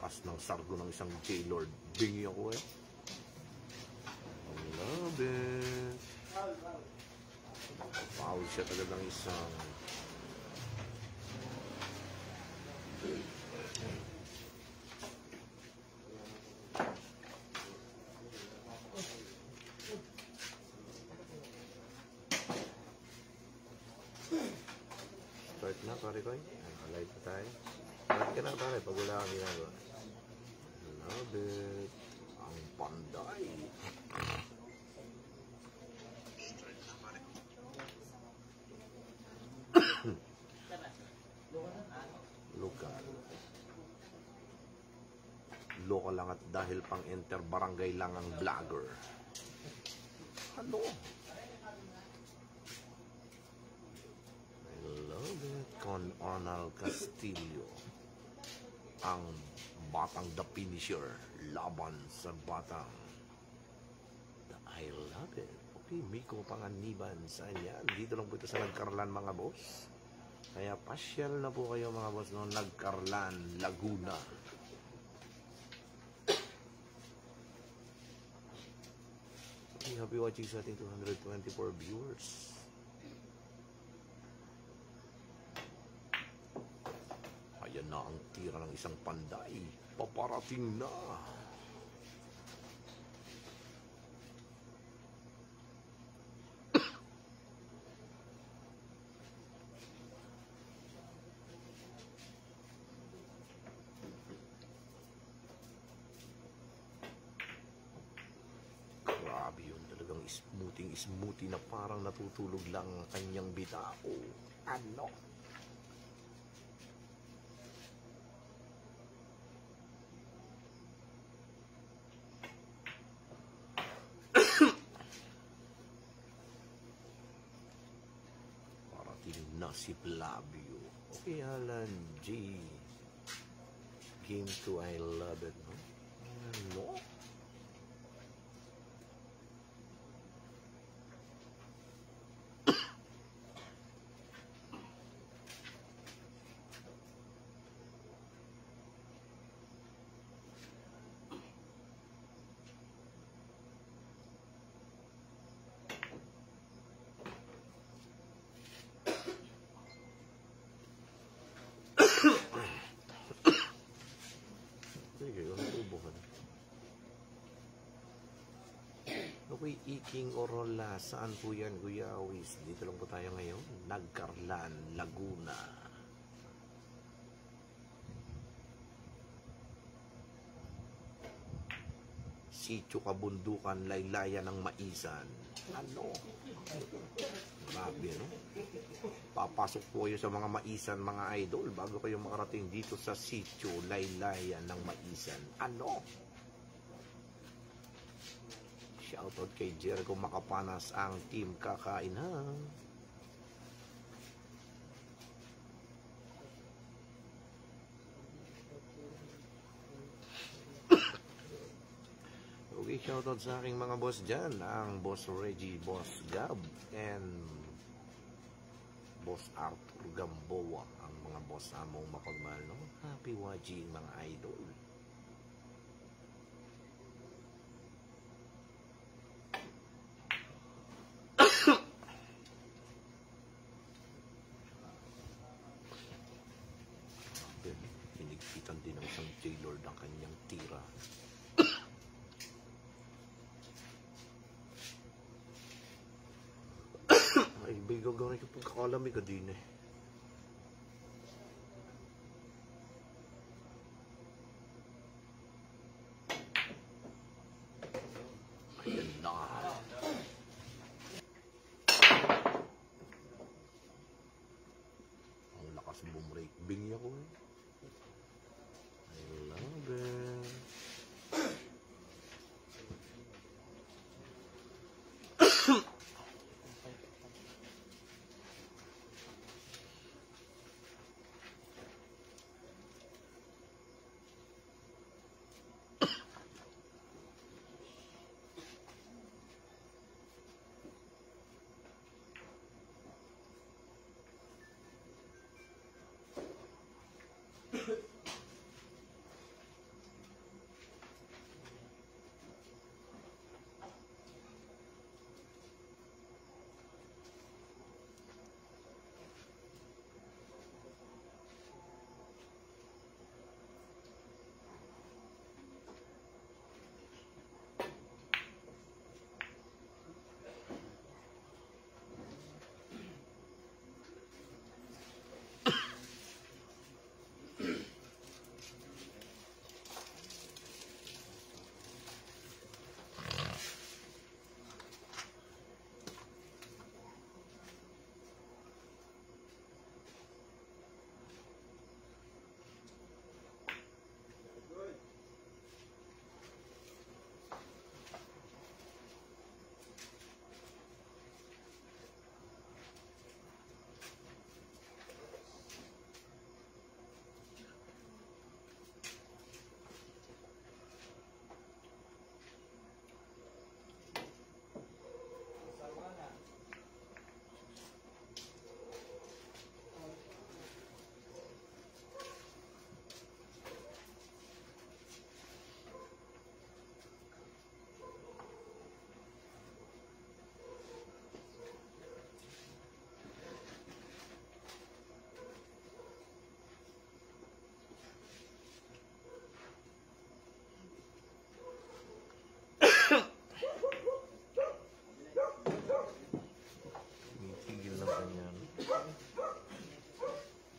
lakas ng sargo ng isang J-Lord. Bingi ako eh. I love it. Foul siya talaga ng isang start na pare ko. Alive na tayo. Start ka na pare pag wala kang ginagawa. Love it. Ang panday. Local lang at dahil pang inter-barangay lang ang vlogger. Ano? I love it. Con Arnal Castillo. Ang batang the finisher. Laban sa batang. I love it. Okay, Miko Panganiban. Saan yan? Dito lang po ito sa Nagkarlan mga boss. Kaya pasyal na po kayo mga boss no? Nagkarlan, Laguna. Happy watching sa ating 224 viewers. Ayan na ang tira ng isang panday. Paparating na. Grabe yun. Talagang smoothie na parang natutulog lang ang kanyang bitao. Ano? Parating na si Flavio. Okay, Alan G. Game 2, I love it. No? Ano? Okay, Iking Orola. Saan po yan, Kuya Awis? Dito lang po tayo ngayon. Nagkarlan, Laguna. Sitio Kabundukan, Laylayan ng Maisan. Ano? Grabe, no? Papasok po kayo sa mga Maisan, mga idol, bago kayo makarating dito sa Sitio Laylayan ng Maisan. Ano? Shoutout kay Jericho Makapanas, ang team Kakainan. Okay, shoutout sa aking mga boss dyan, ang Boss Reggie, Boss Gab, and Boss Arthur Gamboa, ang mga boss among mapagmahal, no? Happy watching mga idol. Hinigpitan din ng isang J-Lord ang kanyang tira. Ay, bigaw gawin ko pagkakalamig ka din eh. Ayan na. Ang lakas bumrake. Bingi ako eh. I love it.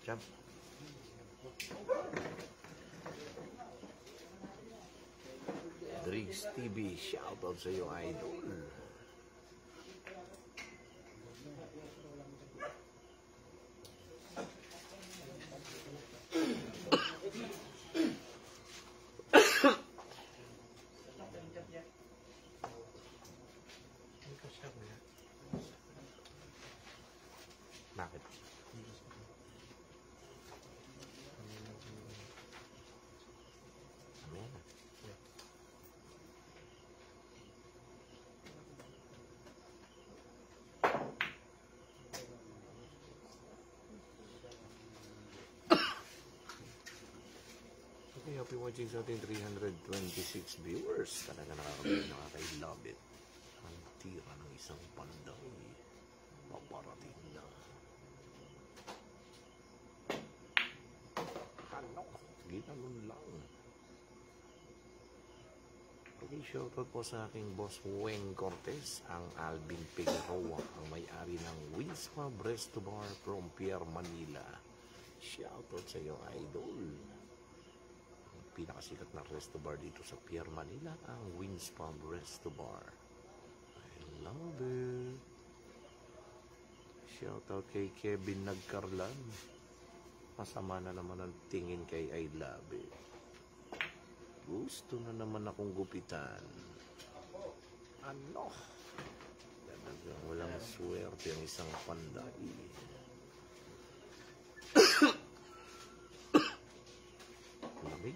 Jump. Driggs TV, shoutout sa iyo, idol. Bakit? Amen. Okay, happy watching sa ating 326 viewers. Talaga nakaka-love it. Ang tira ng isang panday. Paparating na. Ano? Ginanon lang. Okay, shoutout po sa aking boss Weng Cortez, ang Alvin Figueroa, ang may-ari ng Winspa Resto Bar from Pierre, Manila. Shoutout sa iyo, idol. Ang pinakasikat na resto bar dito sa Pierre, Manila, ang Winspa Resto Bar. I love it. Shoutout kay Kevin Nagkarlan. Masama na naman ang tingin kay I love it. Gusto na naman akong gupitan. Ano? Talagang walang swerte ang isang panday. Lamig.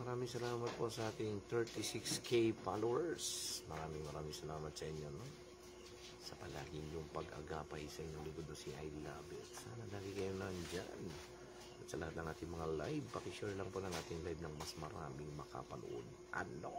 Maraming salamat po sa ating 36K followers. Maraming salamat sa inyo, no? Sa palaging yung pag-agapay sa inyong likod si I love it. Sana lagi kayo nandyan. At sa lahat ng ating mga live, pakishare lang po ng ating live ng mas maraming makapanood. Ano?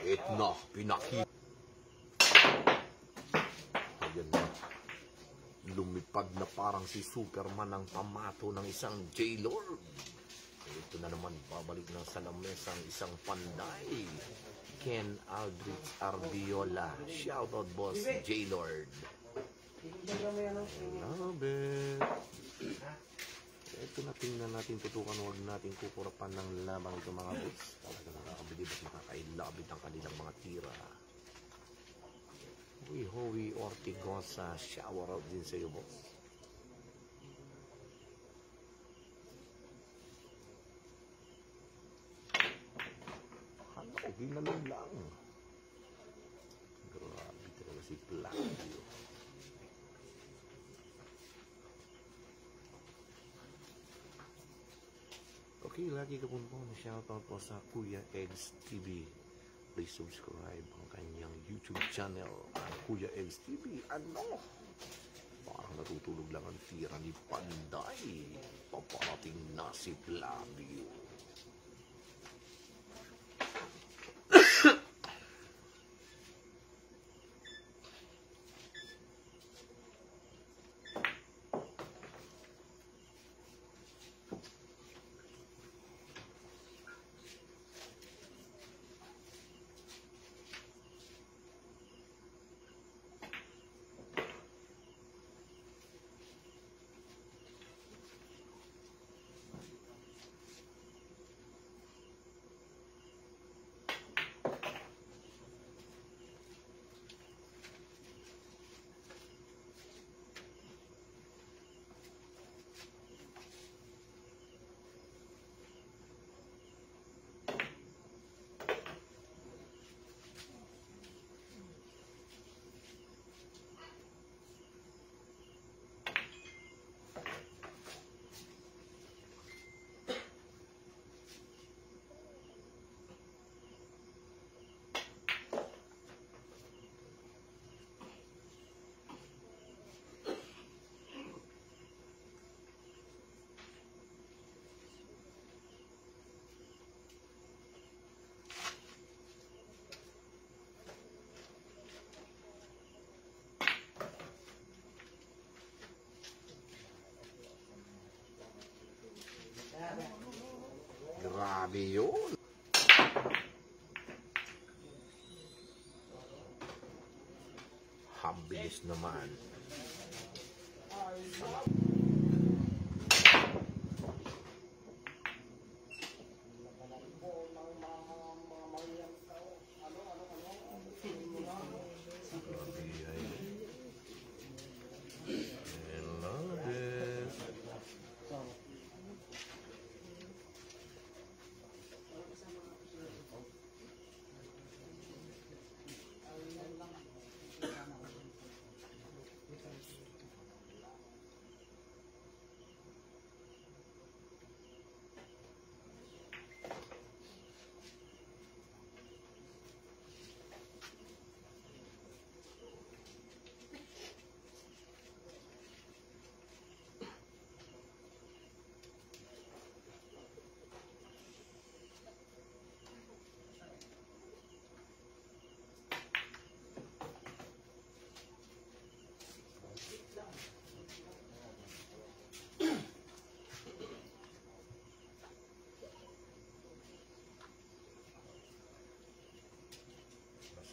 Kahit na pinakita. Ayan na. Lumipad na parang si Superman ang pamato ng isang J-Lord. Ito na naman, babalik ng salames ang isang panday. Ken Aldrich Arbiola. Shoutout boss J-Lord. Love it. Ito na, tingnan natin, tutukan, huwag natin kukurapan ng lamang ito mga boss. Talaga nakakabilib at nakakailabit ang kanilang mga tira. Howie Ortigosa, shower out din sa iyo boss. Ginanong lang. Grabe talaga si Flavio. Okay, lagi ka po na shoutout po sa Kuya Eggs TV. Please subscribe ang kanyang YouTube channel, ang Kuya Eggs TV. Ano? Parang natutulog lang ang tira ni Panday. Paparating na si Flavio. Grabe yun. Habilis naman.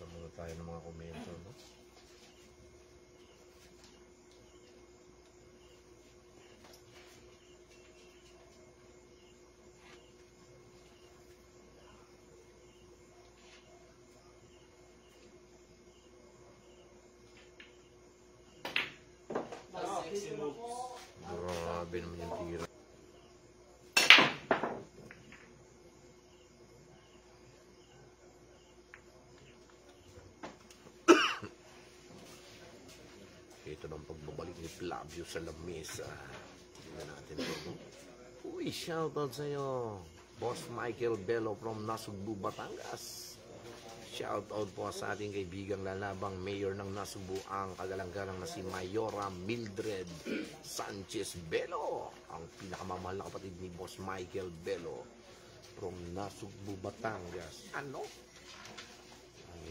Muna tayo ng mga komento, no? Grabe naman yung tira. Ito ng pagbabalik ni Flavio sa lamesa. Tingnan natin ito, no? Uy, shoutout sa'yo, Boss Michael Bello from Nasugbu, Batangas. Shoutout po sa ating kaibigang lalabang mayor ng Nasugbu, ang kagalang-galang na si Mayora Mildred Sanchez Bello, ang pinakamamahal na kapatid ni Boss Michael Bello from Nasugbu, Batangas. Ano?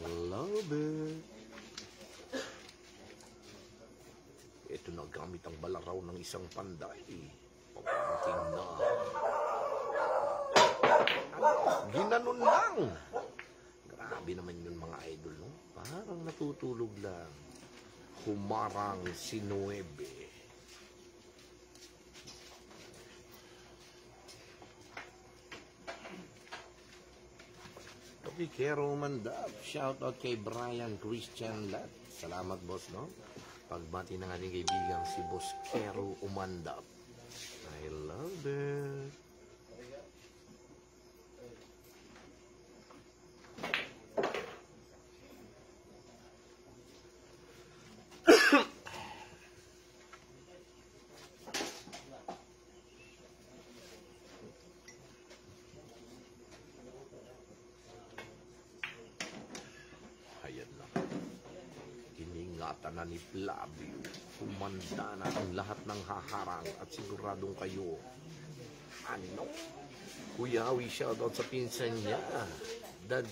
I love it. Ito na, gamit ang balaraw ng isang panday. Paparating na. Ginanon lang. Grabe naman yun mga idol, no? Parang natutulog lang. Humarang si Nuebe. Okay, Kero Mandap. Shout out kay Brian Christian Lat. Salamat, boss, no? Pagbati ng ating kaibigan si Boss Kero Umandap. I love it. Ayan na. Iningatan na ni Flavio. Humanda na ang lahat ng haharang at siguradong kayo. Ano? Kuya Awi, shoutout sa pinsan niya. Dad,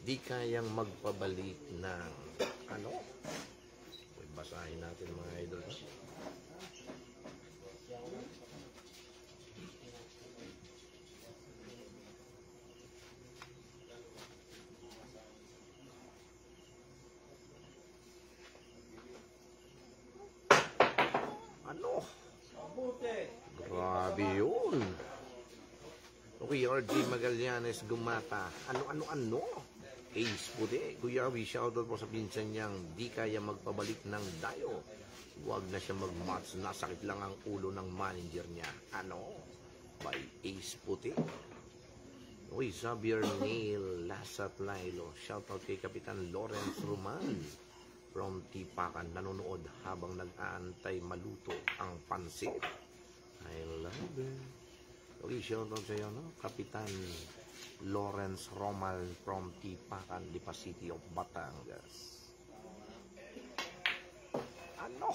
di kayang magpabalik ng ano? Basahin natin mga idol. Ano? Grabe yun. Okay, RJ Magallanes Gumata. Ano? Ace Puti. Kuya Awi, shoutout po sa pinsan niyang di kaya magpabalik ng dayo. Huwag na siya mag-match. Nasakit lang ang ulo ng manager niya. Ano? By Ace Puti. Okay, Xavier Neil Lasat Lailo. Shoutout kay Kapitan Lawrence Roman from Tipakan. Nanonood habang nag-aantay maluto ang pansit. I love it. Okay, shoutout sa iyo, no? Kapitan Lawrence Romal from Tipacan, Lipa City of Batangas. Ano?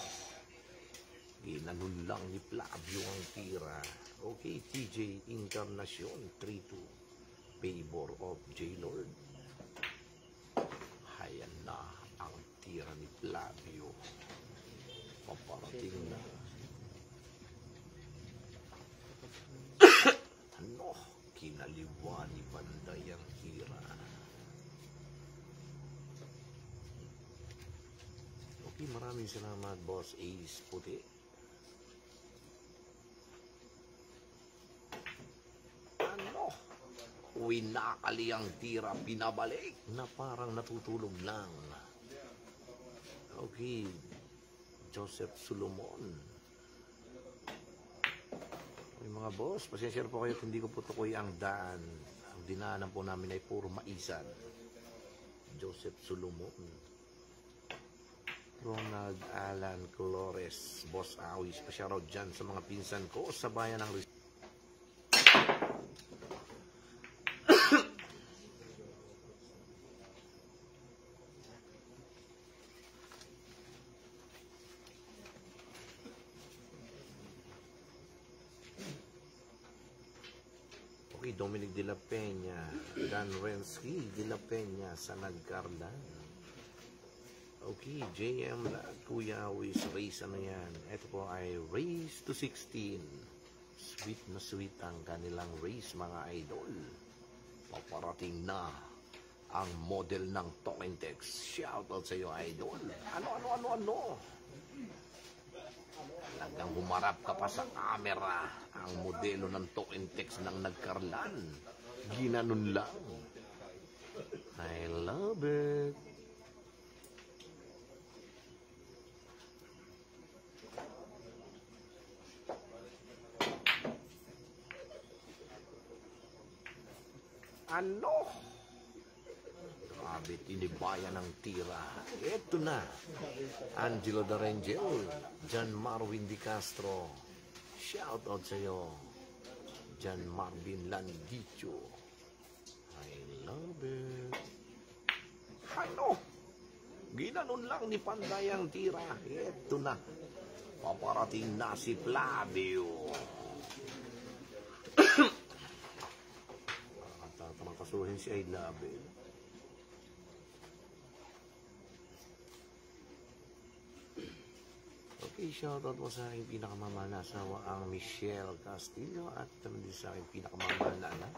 Ginanon lang ni Flavio ang tira. Okay, TJ Encarnacion 3-2. Favor of J. Lord. Hayan na ang tira ni Flavio. Paparating na. Ano? Kinaliwa ni Panday ang tira. Okay, maraming salamat, Boss Ace Puti. Ano? Winakali ang tira, pinabalik na parang natutulog lang. Okay, Joseph Solomon. Mga boss, pasensya po kayo kung hindi ko po tukoy ang daan. Ang dinaanan po namin ay puro maisan. Joseph Solomon, Ronald Alan Colores, Boss Awi, pa-shoutout dyan sa mga pinsan ko sa bayan ng Dominic de la Peña, Dan Rensky de la Peña sa Nagcarlan. Okay, JM Kuya Awis, race ano yan? Ito po ay race to 16. Sweet na sweet ang kanilang race mga idol. Paparating na ang model ng Token Text. Shoutout sa iyo idol. Ano? Talagang humarap ka pa sa camera. Ang modelo ng Token Text ng Nagcarlan. Ginanon lang. I love it. Ano? Grabe, tinibayan ng tira. Ito na. Angelo Darengel, John Marvin Di Castro. Shout out sa iyo. John Marvin Landicho. I love it. Ano? Ginanon lang ni Panday ang tira. Ito na. Paparating na si Flavio. Tamakasuhin si I love it. Okay, shoutout mo sa aking pinakamamahal na asawa, ang Michelle Castillo, at naman din sa aking pinakamamahal na anak,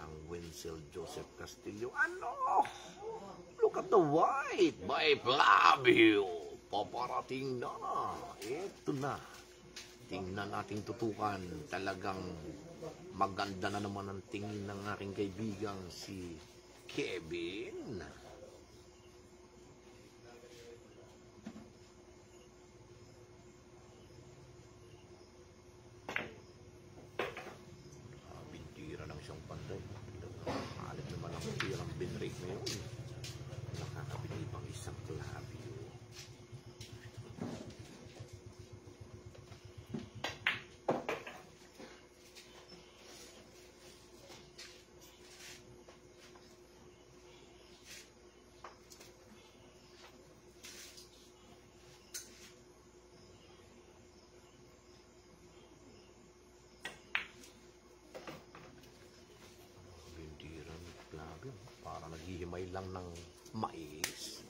ang Wenzel Joseph Castillo. Ano? Look at the white by Flavio. Paparating na. Ito na. Tingnan nating tutukan. Talagang maganda na naman ang tingin ng aking kaibigang si Kevin. Bintira ng isang panday. Halit naman ang tirang binrate ngayon. Nakakabilibang isang Flavio. Para naghihimay lang ng mais.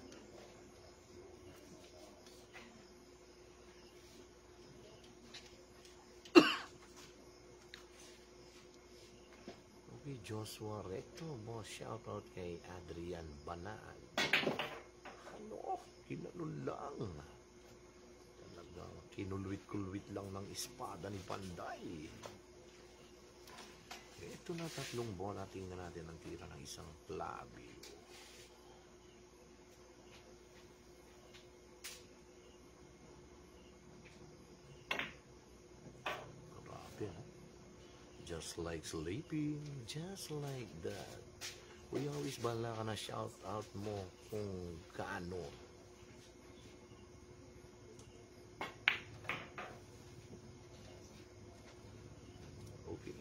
Okay, Joshua Recto, boss, shoutout kay Adrian Banaan. Ano? Kinanun lang. Talagang kinulwit-kulwit lang ng espada ni Panday. Ito na tatlong bola, tingnan natin ang tira ng isang Flavio. Grabe, ha? Just like sleeping, just like that. We always bala ka na shout out mo kung kaano.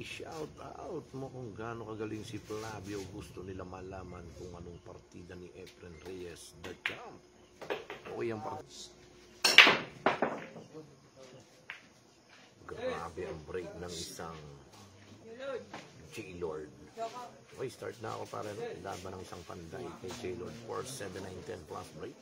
I-shout out mo kung gaano kagaling si Flavio. Gusto nila malaman kung anong partida ni Efren Reyes, the champ. O yung partida. Grabe ang break ng isang J-Lord. Okay, start na ako para laban ng isang Panday kay J-Lord for 7-9-10 plus break.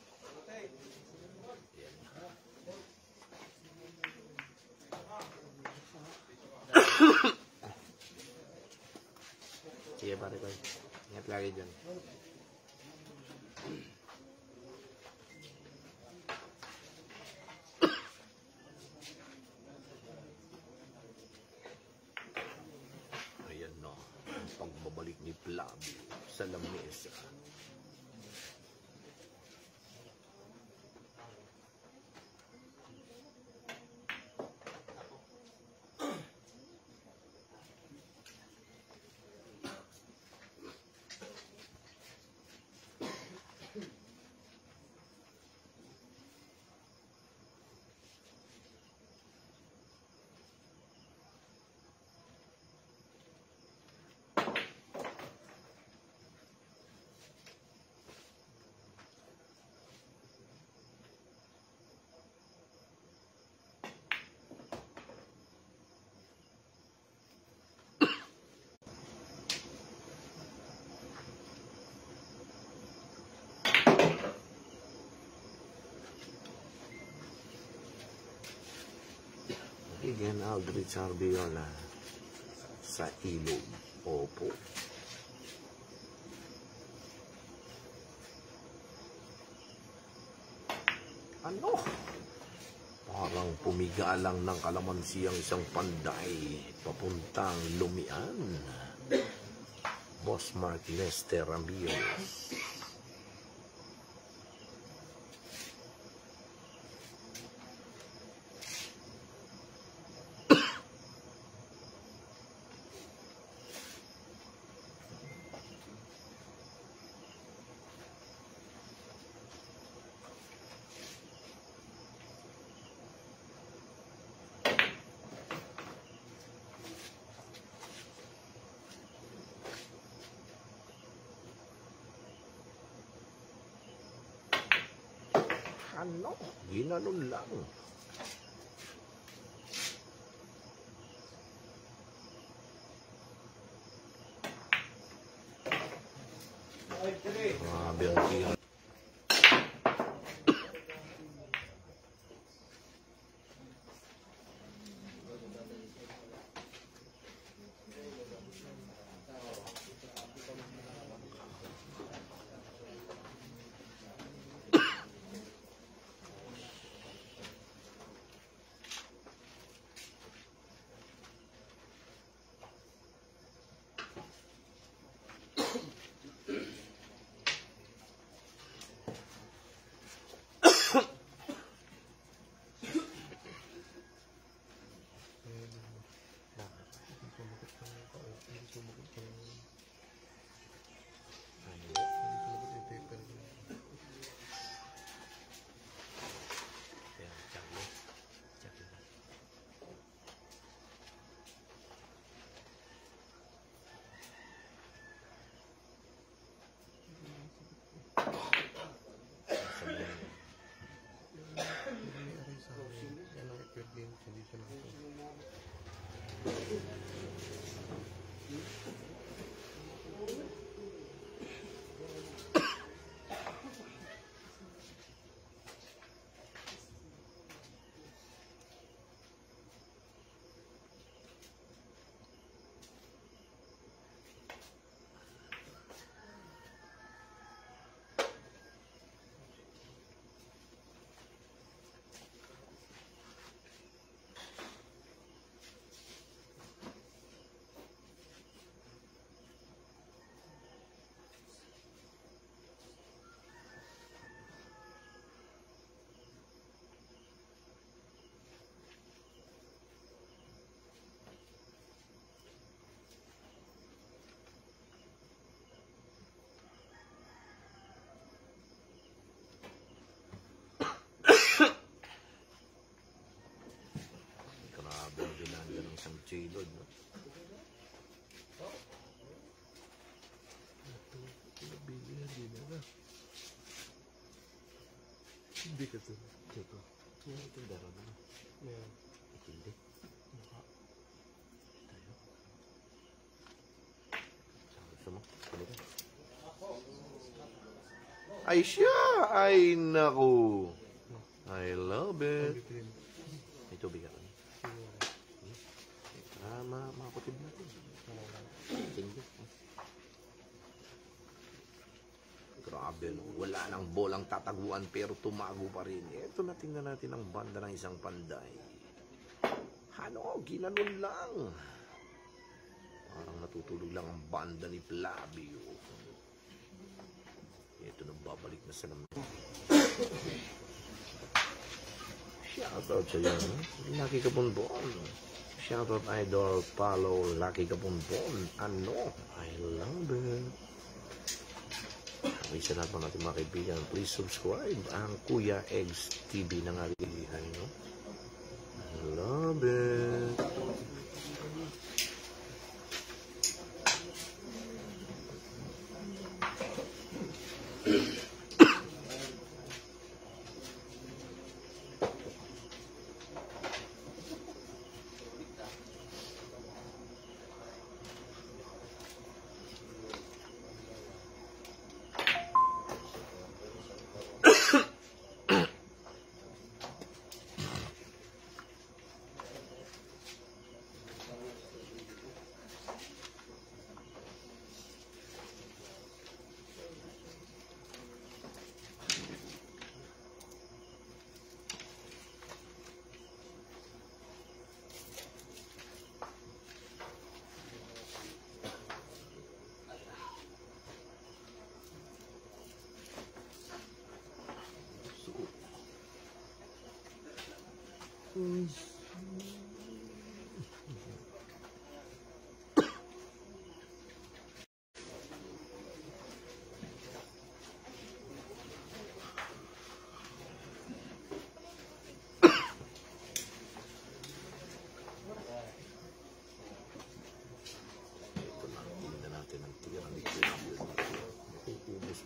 Sige pare ko. Ingat lagi dyan. Ayan no. Ang pagbabalik ni Flavio sa lamesa. Again, Aldrich Arbiola sa ilog. Opo. Ano? Parang pumigalang ng kalamansi ang isang Panday papuntang Lumian. Boss Mark Lester Ramirez. Ano? Ginanon lang. Grabe ang tira. Grabe ang ginanda ng isang chilod, no? Hindi ka ito. Ito. Ito daro na. Yan. Itindi. Tayo. Saan gusto mo? Halika. Ay siya! Ay naku! I love it. Between. Ito bigat. Makaputid natin. Tingin. Grabe, no? Wala nang bolang tataguan pero tumago pa rin. Ito na, tingnan natin ang banda ng isang panday. Ano, ginanon lang. Parang natutulog lang ang banda ni Flavio. Ito na, babalik na sa namin. Shoutout sa iyo, no? Lucky Kapunpon. Shoutout Idol Palo, Lucky Kapunpon. Ano? I love it. Ang isa na pa natin mga kaibigan, please subscribe ang Kuya Eggs TV ng ating no? I love it.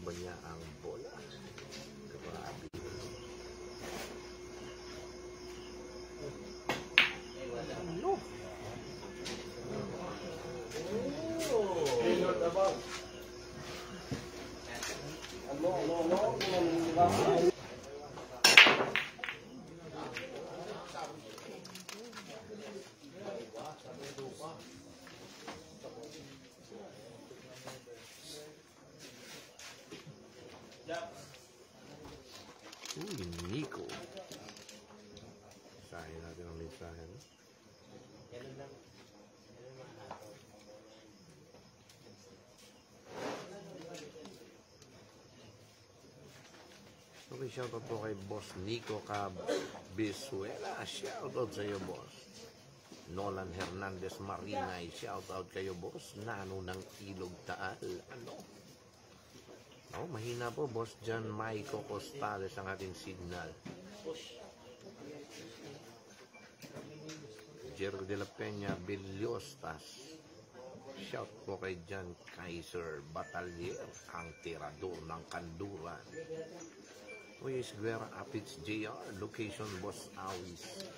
Ba niya ang bola? Grabe. Ano? Uy, Nico. Isahin natin ang lisahin. Okay, shoutout po kay Boss Nico Cabisuela. Shoutout sa iyo, Boss. Nolan Hernandez Marinay. Shoutout kayo, Boss. Nano ng Ilog Taal. Ano? Oh, mahina po, Boss John Maico Costales ang ating signal. Jero de la Peña Biliostas. Shout po kay John Kaiser Batalier, ang tirador ng Kanduran. Luis Guerra Apits JR, location Boss Awis.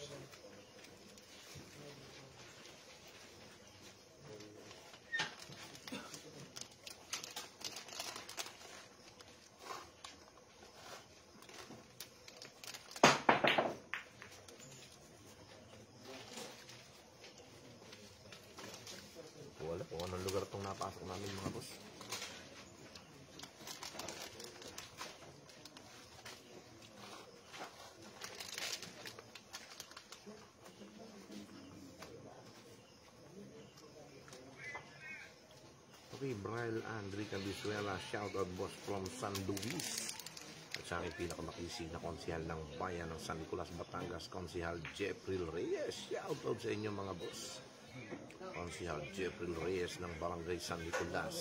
Kung anong lugar itong napasok namin mga boss. Okay, Braille Andre Cabisuela, shoutout boss from San Luis. At sa aking pinakamakisig na konsehal ng bayan ng San Nicolas, Batangas, Konsehal Jeffrey Reyes. Shoutout sa inyo mga boss. Konsehal Jeffrey Reyes ng Barangay San Nicolas,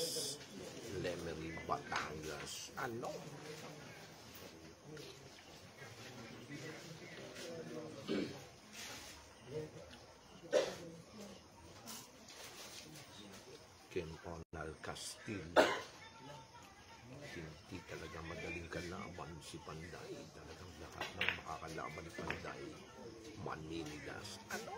Lemery, Batangas. Ano? Ken Ronald Castillo. Hindi talaga madaling kalaban si Panday. Talagang lahat ng makakalaban ni Panday maninigas. Ano?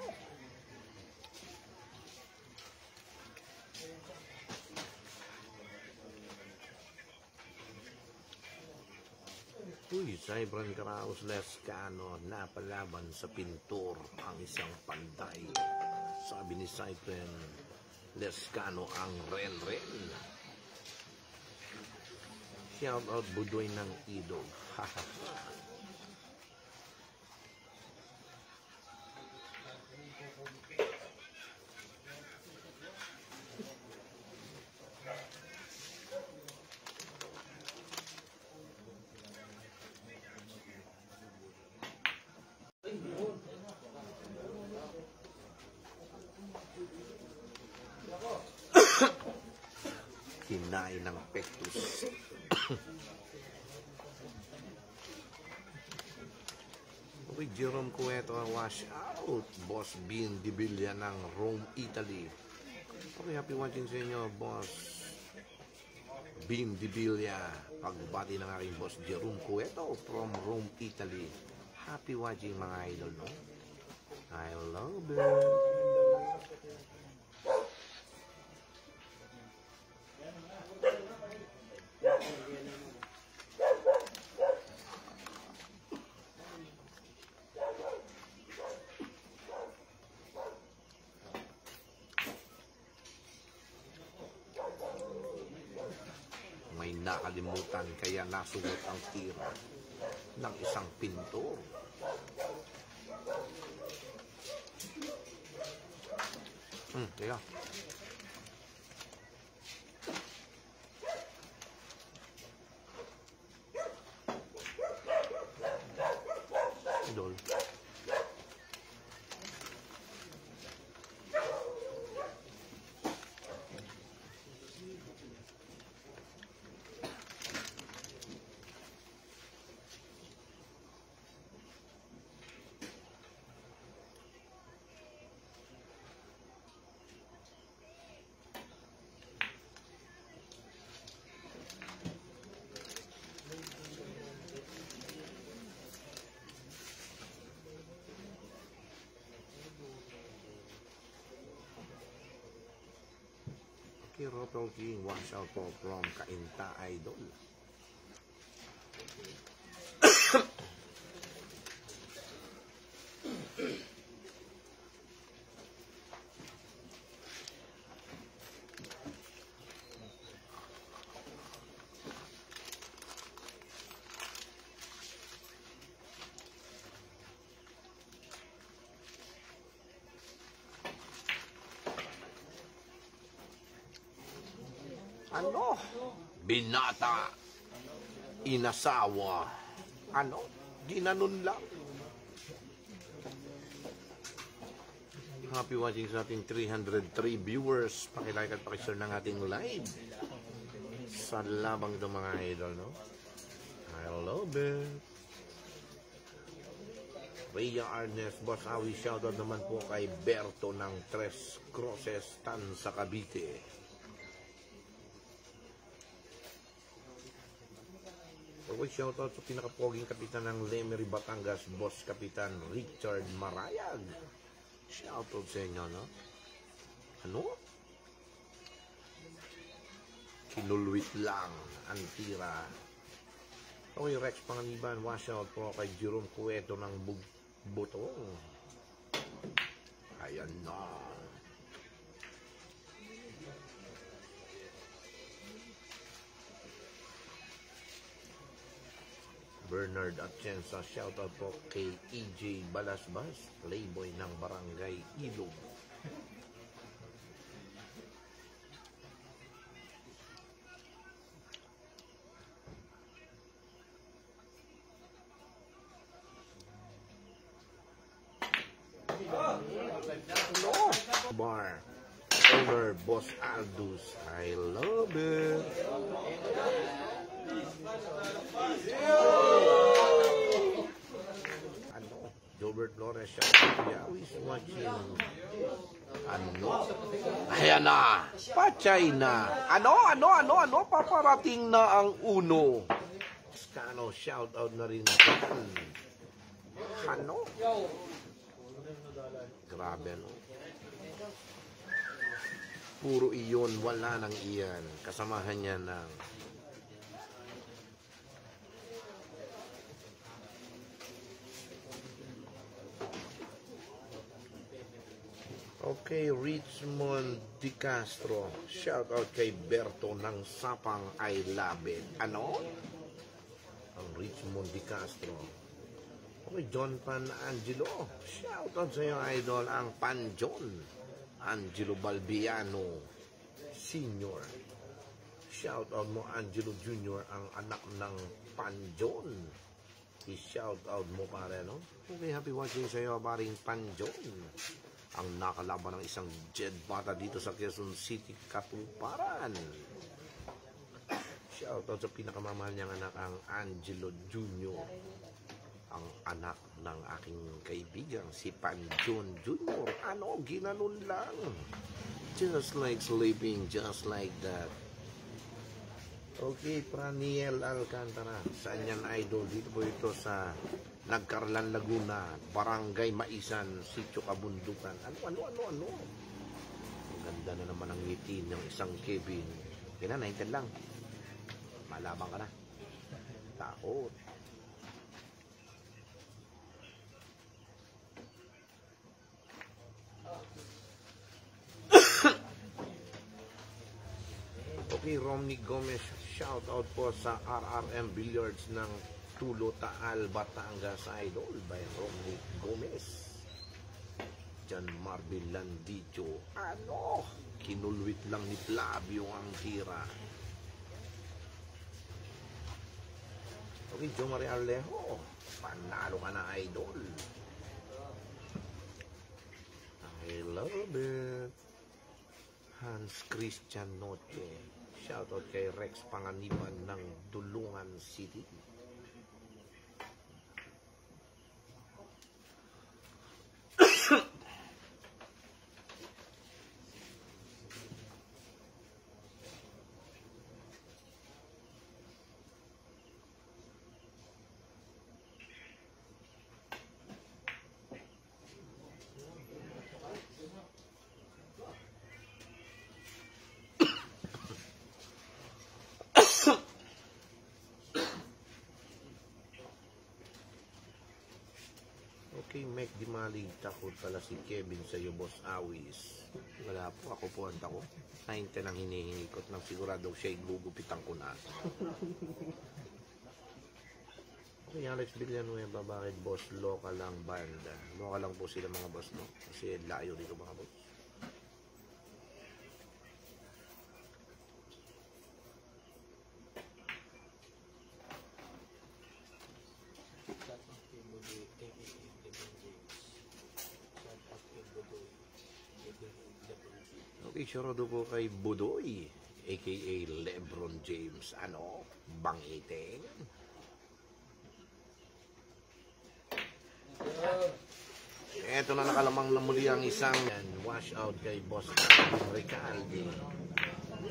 Uy, Cybran Caraos Lescano, napalaban sa pintor ang isang Panday. Sabi ni Cybran Lescano ang Ren-Ren. Shout out Budoy ng Idog. Hahaha. Hinay ng pectus. Okay, Jerome Cueto, wash out. Boss Bean Dibilla ng Rome, Italy. Okay, happy watching sa inyo, Boss Bean Dibilla. Pagbati ng aking Boss Jerome Cueto from Rome, Italy. Happy watching mga idol, no? I love it. May nakalimutan kaya nasugot ang tira ng isang pintor. Teka. Idol. Okay, Ropel King, watch out po from Kainta Idol. Ano? Binata. Inasawa. Ano? Ginanon lang. Happy watching sa ating 303 viewers. Pakilike at pakishare ng ating live. Sa labang ito mga idol, no? I love it. Rhea Arnes, Boss Awi, shoutout naman po kay Berto ng Tres Crosses, Tan sa Cavite. Okay, shoutout sa pinakapoging kapitan ng Lemery, Batangas, Boss Kapitan Richard Marayag. Shoutout sa inyo, no? Ano? Kinulwit lang ang tira. Okay, Rex Panganiban, wash out po kay Jerome Cueto ng Butong. Ayan na. Bernard Atienza. Shoutout po kay EJ Balasbas, playboy ng Barangay Ilog. Bar owner Boss Aldous, I love it. Ano, Jobert Flores, always watching. Ano, ayan na, pachay na. Ano, paparating na ang uno. Scano, shout out na rin dyan. Ano? Grabe, no? Puro iyon, wala nang iyan. Kasamahan niya ng okay, Richmond Di Castro. Shout out kay Berto ng Sapang I love it. Ano? Ang Richmond Di Castro. Okay, John Pan Angelo. Shout out sa iyo, idol, ang Pan John Angelo Balbiano Senior. Shout out mo, Angelo Junior, ang anak ng Pan John. I-shout out mo, pare, no? Okay, happy watching sa iyo, paring Pan John. Ang nakalaban ng isang Jed bata dito sa Quezon City, Katuparan. Shout out sa pinakamamahal niyang anak, ang Angelo Junior, ang anak ng aking kaibigan, si Pan John Jr. Ano, ginanon lang. Just like sleeping, just like that. Okay, Praniel Alcantara. Saan yan, idol? Dito po ito sa Nagkarlan, Laguna, Barangay Maisan, Sitio Kabundukan. Ano? Ang ganda na naman ang ngiti ng isang Kevin. Kaya na, naintan lang. Malabang ka na. Takot. Okay, Romney Gomez, shout out po sa RRM Billiards ng Tulo, Taal, Batangas, idol by Romney Gomez. Jan Marvin Landicho, ano? Kinulwit lang ni Flavio ang tira. Okay, Jo Marie Arlejo, panalo ka na, idol. I love it. Hans Christian Noche. Shoutout kay Rex Panganiban ng Dulungan City. Okay, Mike Dimali, takot pala si Kevin sa iyo, Boss Awis. Wala po, ako po ang takot. 90 lang hinihingi ko nang sigurado siya'y gugupitan ko na. Okay, Alex Villanueva, bakit boss? Local lang banda. Local lang po sila, mga boss, no? Kasi layo dito, mga boss. Okay, sure po kay Budoy, aka Lebron James. Ano? Bangiting? Eto na, nakalamang na muli ang isang wash out kay Boss Ricaldi.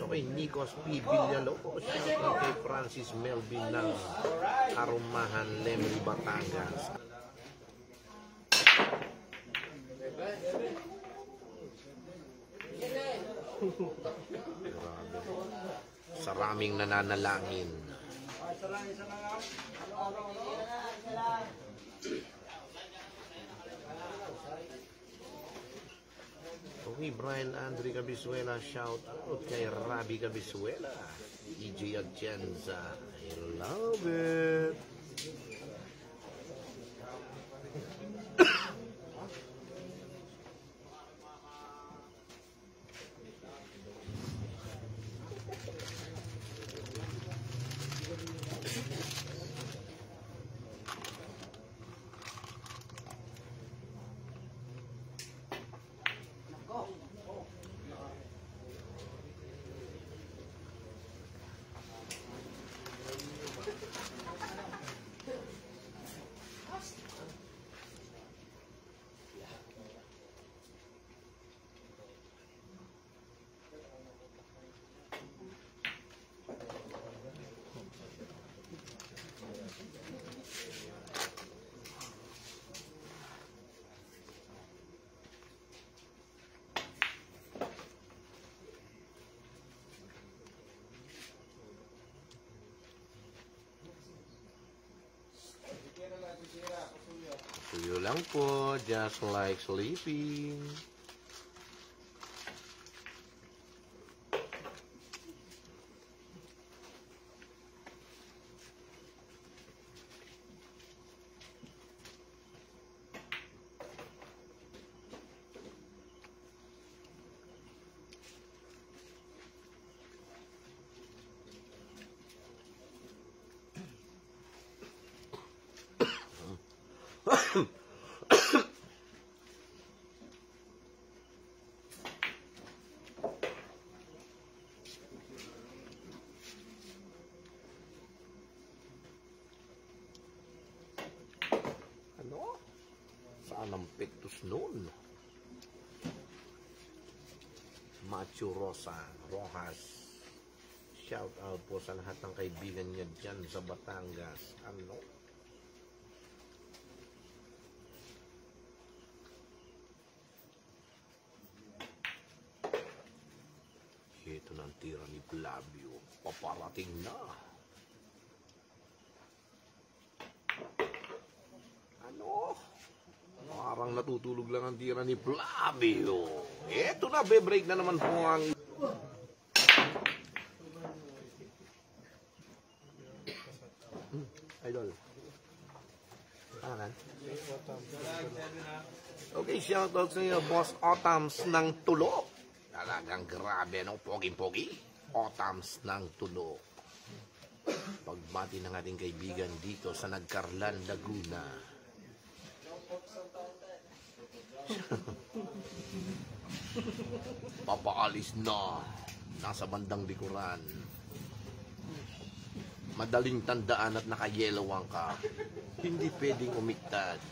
Okay, Nikos P. Villalobos. Shout out kay Francis Melvin ng Arumahan, Lemon, Batangas. Saraming nananalangin. Okay, Brian Andre Cabisuela, shout out kay Rabi Cabisuela, EJ Atienza, I love it. Tuyo lang po, just like sleeping. Ano? Saan ang pectus noon? Macho Rojas. Shout out po sa lahat ng kaibigan niya dyan sa Batangas. Ano? Ito ng tira ni Flavio. Paparating na. Ano? Parang natutulog lang ang tira ni Flavio. Ito na, be-break na naman po ang... Idol. Ano kan? Okay, shoutout sa iyo, Boss Otams ng Tulo. Talagang grabe, no? Pogi-pogi. Otams ng Tulo. Pagbati ng ating kaibigan dito sa Nagcarlan, Laguna. Papaalis na. Nasa bandang likuran. Madaling tandaan at nakayelawang ka. Hindi pwedeng umiktad.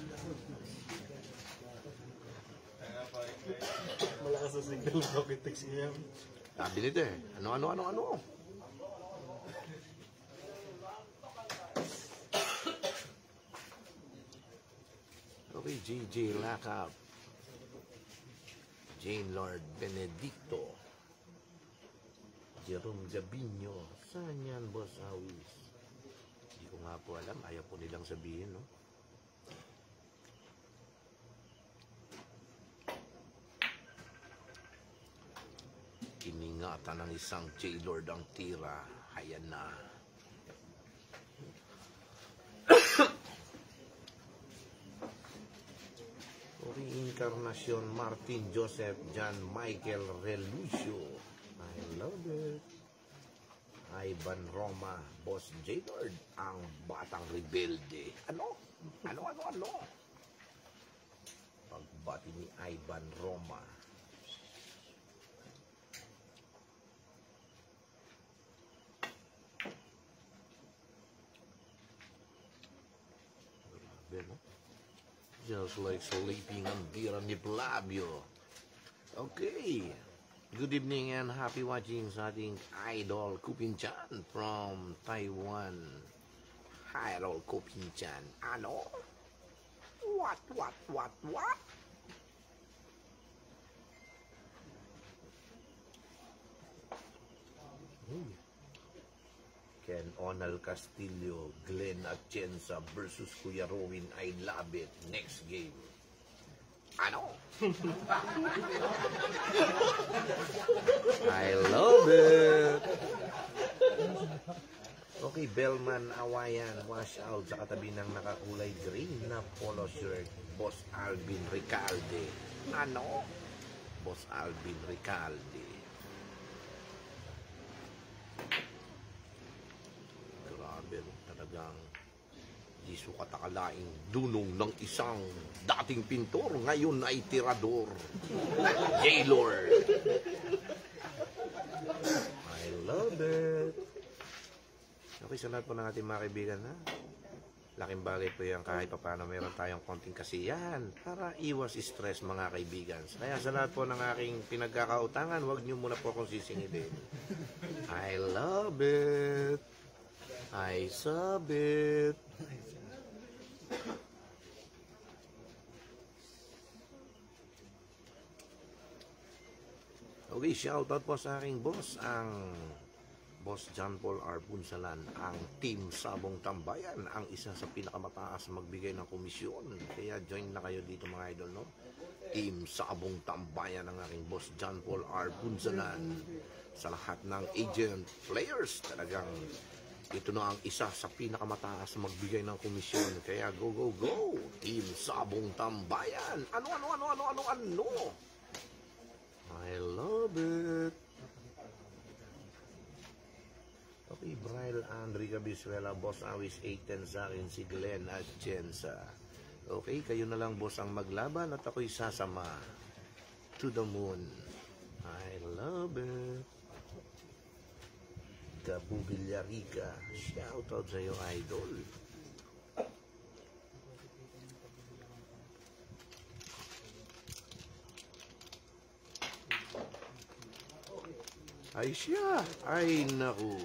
Malakas sa signal ng Rocketix niya. Sabi nito eh. Ano? Okay, JJ Lakap. Jane Lord Benedicto. Jerome Gabinho. Saan yan, Boss Awis? Hindi ko nga po alam. Ayaw po nilang sabihin, no? Iningatan ng isang J-Lord ang tira. Hayan na. Reincarnacion Martin Joseph John Michael Relucio. I love it. Ivan Roma, Boss J-Lord, ang batang rebelde. Ano? Pagbati ni Ivan Roma. Grabe, no? Just like sleeping ang tira ni Flavio. Okay. Good evening and happy watching sa ating Idol Kupin-chan from Taiwan. Idol Kupin-chan. Ano? What? Ken Onal Castillo, Glenn Atienza versus Kuya Rowin. I love it. Next game. Ano? I love it. Okay, Bellman Awayan, wash out sa katabi ng nakakulay green na polo shirt. Boss Alvin Ricalde. Ano? Boss Alvin Ricalde. Grabe, talagang di sukat akalaing dunong ng isang dating pintor, ngayon ay tirador. J-Lord. I love it. Okay, sa lahat po ng ating mga kaibigan, ha? Laking bagay po yan kahit pa paano meron tayong konting kasiyahan para iwas stress, mga kaibigan. Kaya sa lahat po ng aking pinagkakautangan, huwag niyo muna po akong sisingilin. I love it. I sub it. Okay, shoutout po sa aking boss, ang Boss John Paul R. Punsalan, ang Team Sabong Tambayan, ang isa sa pinakamataas magbigay ng komisyon. Kaya join na kayo dito mga idol, no? Team Sabong Tambayan ang aking Boss John Paul R. Punsalan. Sa lahat ng agent players, talagang ito na ang isa sa pinakamataas magbigay ng komisyon. Kaya go, go, go! Team Sabong Tambayan! Ano? I love it! Okay, Braille Andre Cabisuela, Boss Awis 810 sa akin, si Glenn at Jensa. Okay, kayo na lang boss ang maglaban at ako'y sasama to the moon. I love it. Gabu Villarica, shout out sa iyo, idol. Ay siya, ay naku.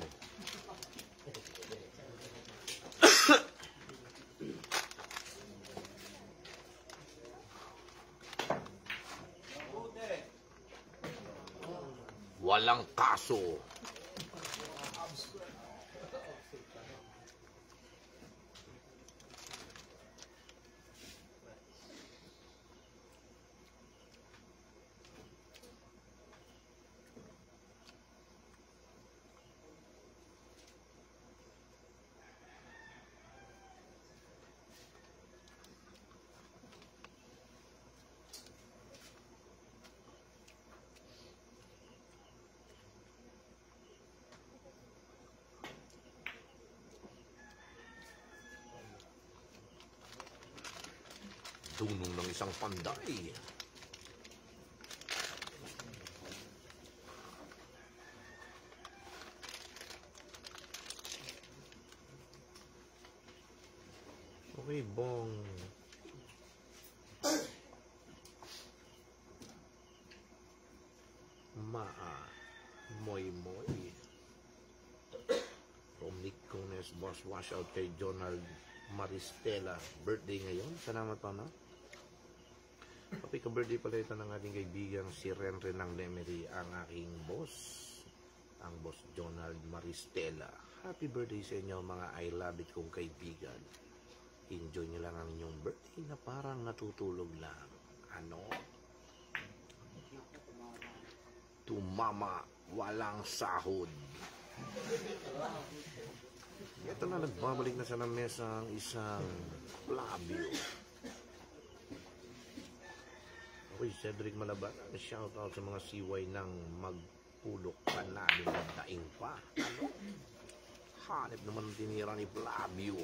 Walang kaso. Dunong ng isang panday. Okay, bong. Moy. Romnick Cones, boss, wash out kay Jonald Maristela. Birthday ngayon. Salamat pa, no? Okay, ka-birthday pala ito ng ating kaibigan si Renren ng Lemery, ang aking boss, ang boss Jonald Maristela. Happy birthday sa inyo mga I love it kong kaibigan. Enjoy nyo lang ang inyong birthday na parang natutulog lang. Ano? Tumama, walang sahod. Ito na, nagbabalik na sa mesa ang isang Flavio. Okay, Cedric Malaban, shout out sa mga siway ng magpulok pa namin ng daing pa. Ano? Hanip naman tinira ni Flavio.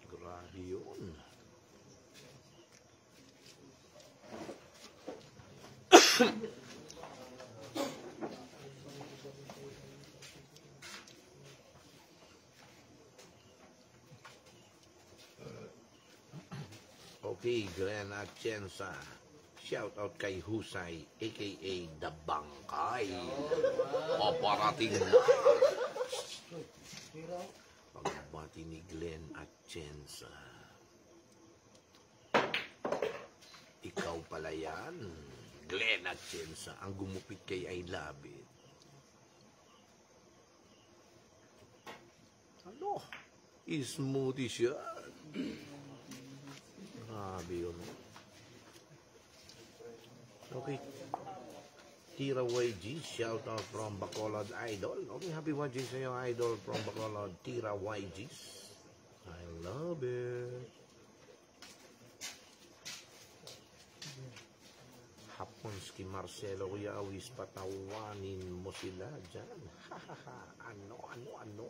Grabe yun. Okay, Glenn Atienza. Shout out kay Husay, aka The Bangkay. Paparating na. Pagbati ni Glenn Atienza. Ikaw pala yan, Glenn Atienza, ang gumupit kay I love it. Ano? Smoothie siya. Grabe yun. Okay. Tira YG, shout out from Bacolod Idol. Okay, happy watching sa iyo, Idol from Bacolod, Tira YG. I love it. Haponski Marcelo, Kuya Awis, patawanin mo sila dyan. Ano?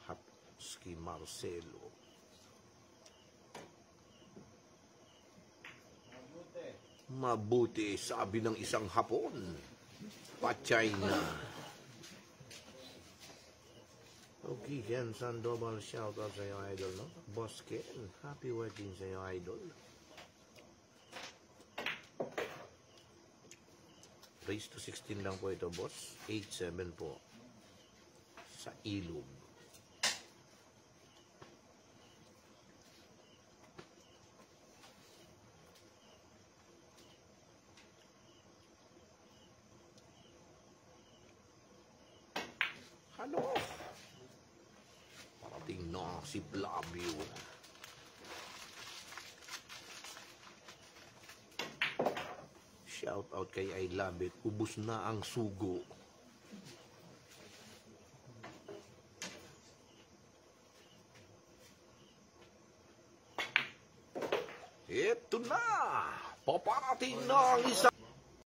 Haponski Marcelo. Mabuti, sabi ng isang Hapon. Pa-China. Okay, Ken Sandoval, shout out sa iyo, Idol, no? Boss Ken, happy wedding sa iyo, Idol. Raise to 16 lang po ito, boss. 8-7 po. Sa ilog. Ano? Parating na si Blavio. Shout out kay I Love It. Ubus na ang sugo. Ito na! Paparating na ang isang